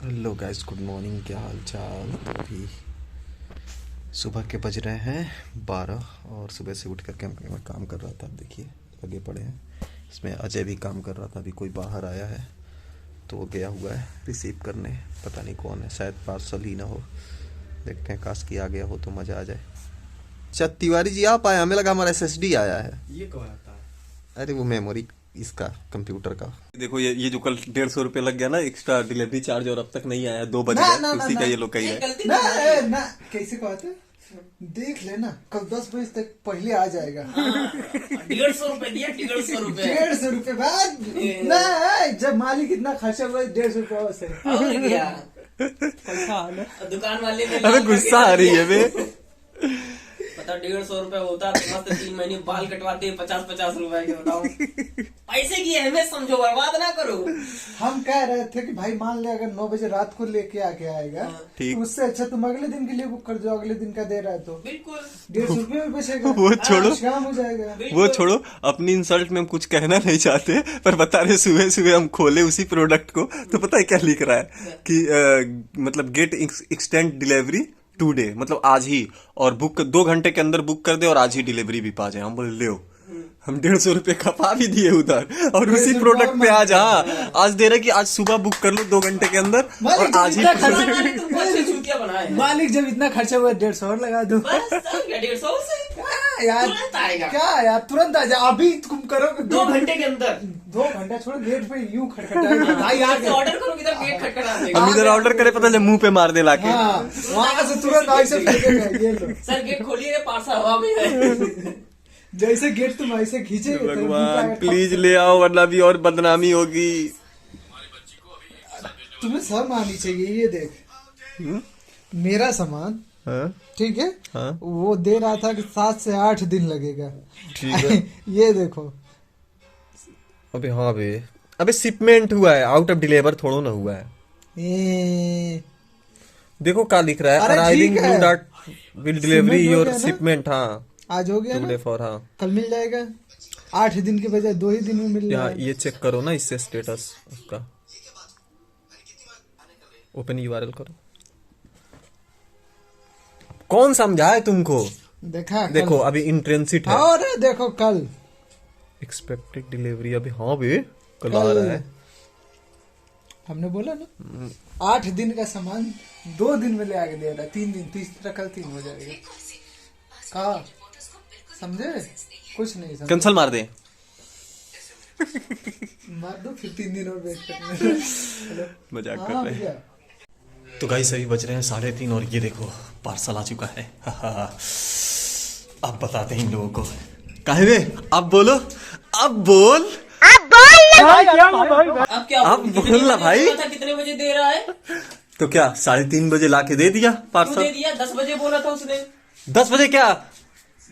Hello guys, good morning. क्या हाल चाल। तो अभी सुबह के बज रहे हैं 12 और सुबह से उठ करके मैं काम कर रहा था। अब देखिए लगे पड़े हैं इसमें। अजय भी काम कर रहा था। अभी कोई बाहर आया है तो वो गया हुआ है रिसीव करने। पता नहीं कौन है, शायद पार्सल ही ना हो। देखते हैं, काश की आ गया हो तो मज़ा आ जाए। अच्छा तिवारी जी आप आए, हमें लगा हमारा SSD आया है। ये कब आता है? अरे वो मेमोरी इसका कंप्यूटर का। देखो ये जो कल 150 रुपये लग गया ना एक्स्ट्रा डिलीवरी चार्ज, और अब तक नहीं आया। 2 बज गए, उसी का ये लोग कही है। ना ना कैसे कहते देख लेना, कल 10 बजे तक पहले आ जाएगा। 150 रुपए दिया, 150 रुपए 150 रुपए बाद ना, जब मालिक इतना खर्चा हुआ 150 रुपए से और क्या। पैसा आना। दुकान वाले ने अबे गुस्सा आ रही है बे। पता 150 रुपए होता तो मस्त 3 महीने बाल कटवाते 50-50 रुपए के। बताओ पैसे की अहमियत समझो, बर्बाद ना करो। हम कह रहे थे कि भाई मान ले अगर 9 बजे रात को लेके आके आएगा ठीक। तो उससे अच्छा तुम अगले दिन के लिए बुक कर दो। अगले दिन का दे रहा है तो बिल्कुल 150 रुपए में बचेगा। वो छोड़ो। काम हो जाएगा। वो छोड़ो, अपनी इंसल्ट में हम कुछ कहना नहीं चाहते, पर बता रहे सुबह सुबह हम खोले उसी प्रोडक्ट को तो पता है क्या लिख रहा है कि मतलब गेट एक्सटेंड डिलीवरी टुडे, मतलब आज ही, और बुक 2 घंटे के अंदर बुक कर दे और आज ही डिलीवरी भी पा जाए। हम बोले ले हम 150 रुपये खपा भी दिए उधर, और उसी प्रोडक्ट पे आज आज दे रहे कि आज सुबह बुक कर लो 2 घंटे के अंदर और आज ही। तुमको अच्छे चूतिया बनाए। मालिक जब इतना खर्चा हुआ 150 और लगा दो। बस क्या 150 से यार तुरंत आएगा। क्या यार तुरंत आ जाए। अभी तुम करोगे 2 घंटे के अंदर 2 घंटा छोड़ो, गेट पे यूं खटखटाएगा भाई आ गया। ऑर्डर करो, किधर गेट खटखटा देगा। हम इधर ऑर्डर करे, पता चले मुंह पे मार दे लाके। हाँ वहां से तुरंत ऐसे फेंकेगा। ये लो सर गेट खोलिए, पार्सल हवा में है। जैसे गेट तुम ऐसे खींचे भगवान प्लीज ले आओ, वरना भी और बदनामी होगी। तुम्हें शर्म आनी चाहिए। ये देख मेरा सामान हाँ? ठीक है। हाँ? वो दे रहा था कि 7 से 8 दिन लगेगा। ठीक है। ये देखो अबे हाँ बे, अबे शिपमेंट हुआ है, आउट ऑफ डिलीवर थोड़ा ना हुआ है। देखो क्या लिख रहा है, अरे अराइविंग ठीक है। डॉट विल डिलीवरी Shipment हो योर गया ना? शिपमेंट। हाँ आज हो गया ना, टुडे फॉर। हाँ कल मिल जाएगा। 8 दिन के बजाय 2 ही दिन में मिल यहाँ जाएगा। ये चेक करो ना, इससे स्टेटस उसका ओपन यूआरएल करो। कौन समझाए तुमको? देखा कल। देखो अभी इंट्रेंसिट है। और देखो कल एक्सपेक्टेड डिलीवरी अभी हाँ बे कल आ रहा है। हमने बोला ना 8 दिन का सामान 2 दिन में ले आके दे रहा है। 3 दिन, तीसरा कल 3 हो जाएगा। कहा समझे? कुछ नहीं समझे। कैंसल मार दे। मार दो फिर 3 दिन और वेट करना। मजाक कर हाँ रहे हैं। भैया तो गाइस अभी बज रहे हैं 3:30 और ये देखो पार्सल आ चुका है। अब बताते हैं इन लोगों को। काहे बे अब बोलो, अब बोल, अब क्या अब बोल ना भाई। था कितने बजे दे रहा है? तो क्या 3:30 बजे लाके दे दिया क्यों दे पार्सल? दिया? 10 बजे बोला था उसने। 10 बजे क्या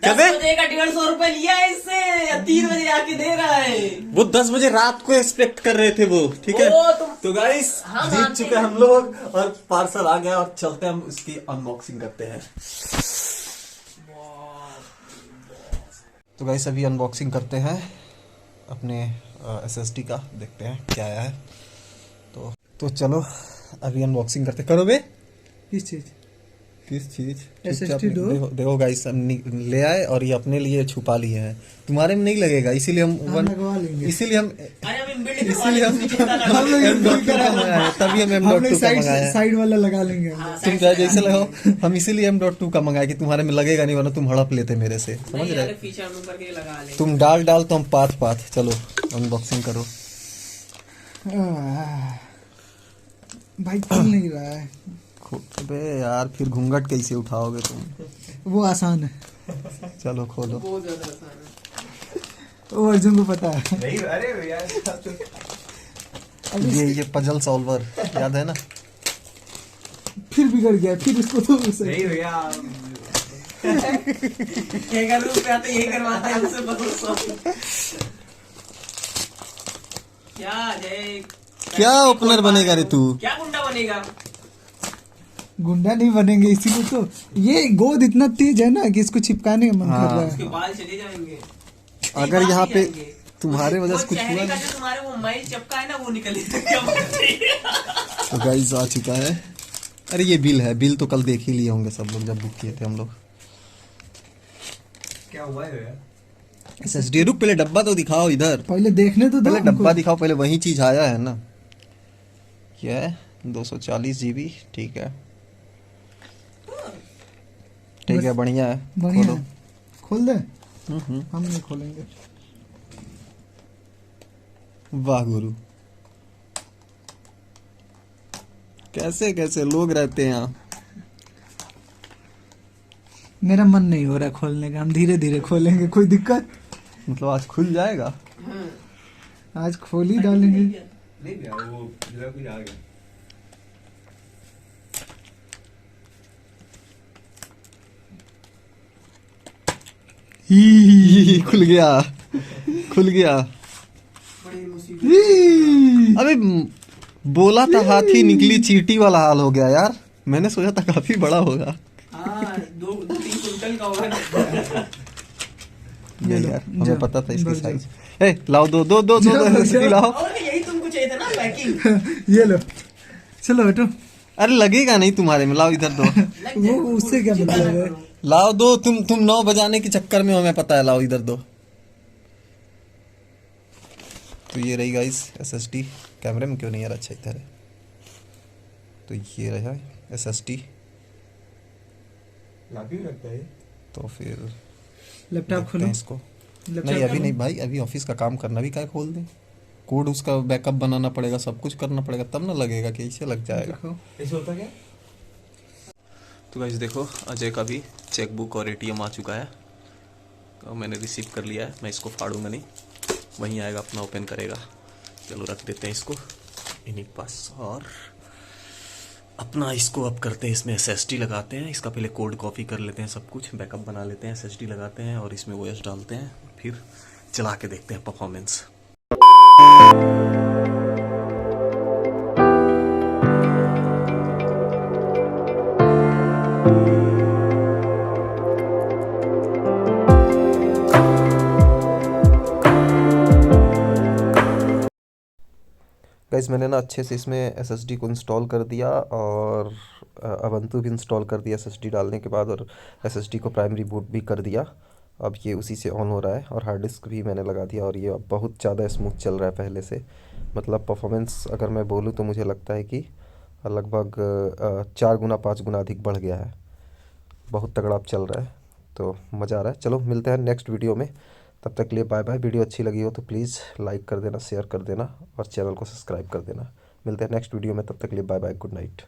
10 बे? बजे का 150 रुपए लिया है इससे, 3 बजे आके दे रहा है। वो 10 बजे रात को एक्सपेक्ट कर रहे थे वो, ठीक है। वो तुम- तो गाइस हाँ, जीत मानते चुके हैं। हम लोग और पार्सल आ गया, और चलते हैं हम उसकी अनबॉक्सिंग करते हैं। तो गाइस अभी अनबॉक्सिंग करते हैं अपने SSD का, देखते हैं क्या आया है। तो चलो अभी अनबॉक्सिंग करते। करो बे। किस चीज? किस चीज? SSD दो। देखो गाइस हम ले आए और ये अपने लिए छुपा लिए हैं। तुम्हारे में नहीं लगेगा, इसीलिए हम लगवा लेंगे। इसीलिए हम अरे हम इनबिल्ट करवा इसीलिए लेंगे, चिंता ना करो। हम लोग M.2 का मंगाया है, तभी हम हम M.2 लोग का मंगाया है। साइड वाला लगा लेंगे। तुम चाहे जैसे लगाओ, हम इसीलिए M.2 का मंगाया कि तुम्हारे में लगेगा नहीं, वरना तुम हड़प लेते मेरे से, समझ नहीं, रहे? अरे फीचर में करके लगा ले। तुम डाल तो हम पात। चलो अनबॉक्सिंग करो। भाई खुल नहीं रहा है। अबे यार फिर घूंघट कैसे उठाओगे तुम? वो आसान है। चलो खोलो। बहुत ज्यादा आसान है। वो अर्जुन को पता है। नहीं अरे भैया ये पजल सॉल्वर याद है ना? फिर बिगड़ गया, फिर उसको तो नहीं भैया ये रूप पे आते यही करवाते हैं हमसे भरोसा। क्या जय क्या ओपनर बनेगा रे तू? क्या गुंडा बनेगा? गुंडा नहीं बनेंगे इसी को तो। ये गोद इतना तेज है ना कि इसको चिपकाने का मन कर रहा उसके है। बाल चले जाएंगे। अगर यहाँ पे तुम्हारे वजह से वो कुछ हुआ चेहरे का नहीं। जो तुम्हारे वो मैल चपका है ना वो निकल क्या बात है? तो गाइस आ चुका है। अरे ये बिल है, बिल तो कल देख ही लिए होंगे सब लोग जब बुक किए थे हम लोग। क्या हुआ है यार? SSD रुक, पहले डब्बा तो दिखाओ इधर, पहले देखने तो दो पहले हमको। डब्बा दिखाओ, पहले वही चीज आया है ना। क्या है 240 GB, ठीक है ठीक है, बढ़िया है। बढ़िया खोलो। है। खोल दे। हम्म। हम नहीं खोलेंगे। वाह गुरु, कैसे कैसे लोग रहते हैं यहाँ। मेरा मन नहीं हो रहा है खोलने का, हम धीरे धीरे खोलेंगे, कोई दिक्कत? मतलब आज खुल जाएगा। आज खोल ही डालेंगे। नहीं गया वो, लग भी आ गया। खुल गया, खुल गया। अबे बोला था हाथी निकली चींटी वाला हाल हो गया यार। मैंने सोचा था काफी बड़ा होगा। हाँ, 2-3 कुंटल का होगा। ये नहीं लो, यार, हमें जाओ, पता था इसकी बस जाओ। साइज। ए लाओ, दो जाओ, रेसिपी जाओ। लाओ। और यही तुमको चाहिए था ना पैकिंग। ये लो, चलो हटो। अरे लगेगा नहीं तुम्हारे में, लाओ इधर दो। वो उससे क्या मतलब है? लाओ दो, तुम 9 बजाने के चक्कर में हो, हमें पता है, लाओ इधर दो। तो ये रही गाइस SSD, कैमरे में क्यों नहीं यार, अच्छा इधर है। तो ये रहा SSD। लाभी लगता है। तो फिर लैपटॉप देखते खोलो। हैं इसको। लैपटॉप नहीं अभी खोलो। नहीं भाई, अभी ऑफिस का काम करना भी क्या खोल दें। कोड उसका बैकअप बनाना पड़ेगा, सब कुछ करना पड़ेगा, तब ना लगेगा कि इसे लग जाएगा। देखो। ऐसे होता क्या? तो गाइस देखो, अजय का भी चेकबुक और ATM आ चुका है। तो मैंने रिसीव कर लिया है, मैं इसको फाड़ूंगा नहीं, वहीं आएगा अपना ओपन करेगा। चलो रख देते हैं इसको इन्हीं के पास, और अपना इसको अब करते हैं, इसमें SSD लगाते हैं। इसका पहले कोड कॉपी कर लेते हैं, सब कुछ बैकअप बना लेते हैं, SSD लगाते हैं और इसमें OS डालते हैं, फिर चला के देखते हैं परफॉर्मेंस। गाइस मैंने ना अच्छे से इसमें SSD को इंस्टॉल कर दिया, और अबंतु भी इंस्टॉल कर दिया SSD डालने के बाद, और SSD को प्राइमरी बूट भी कर दिया। अब ये उसी से ऑन हो रहा है, और हार्ड डिस्क भी मैंने लगा दिया, और ये अब बहुत ज़्यादा स्मूथ चल रहा है पहले से। मतलब परफॉर्मेंस अगर मैं बोलूँ तो मुझे लगता है कि लगभग 4 गुना 5 गुना अधिक बढ़ गया है। बहुत तगड़ा अब चल रहा है, तो मज़ा आ रहा है। चलो मिलते हैं नेक्स्ट वीडियो में, तब तक के लिए बाय बाय। वीडियो अच्छी लगी हो तो प्लीज़ लाइक कर देना, शेयर कर देना, और चैनल को सब्सक्राइब कर देना। मिलते हैं नेक्स्ट वीडियो में, तब तक के लिए बाय बाय, गुड नाइट।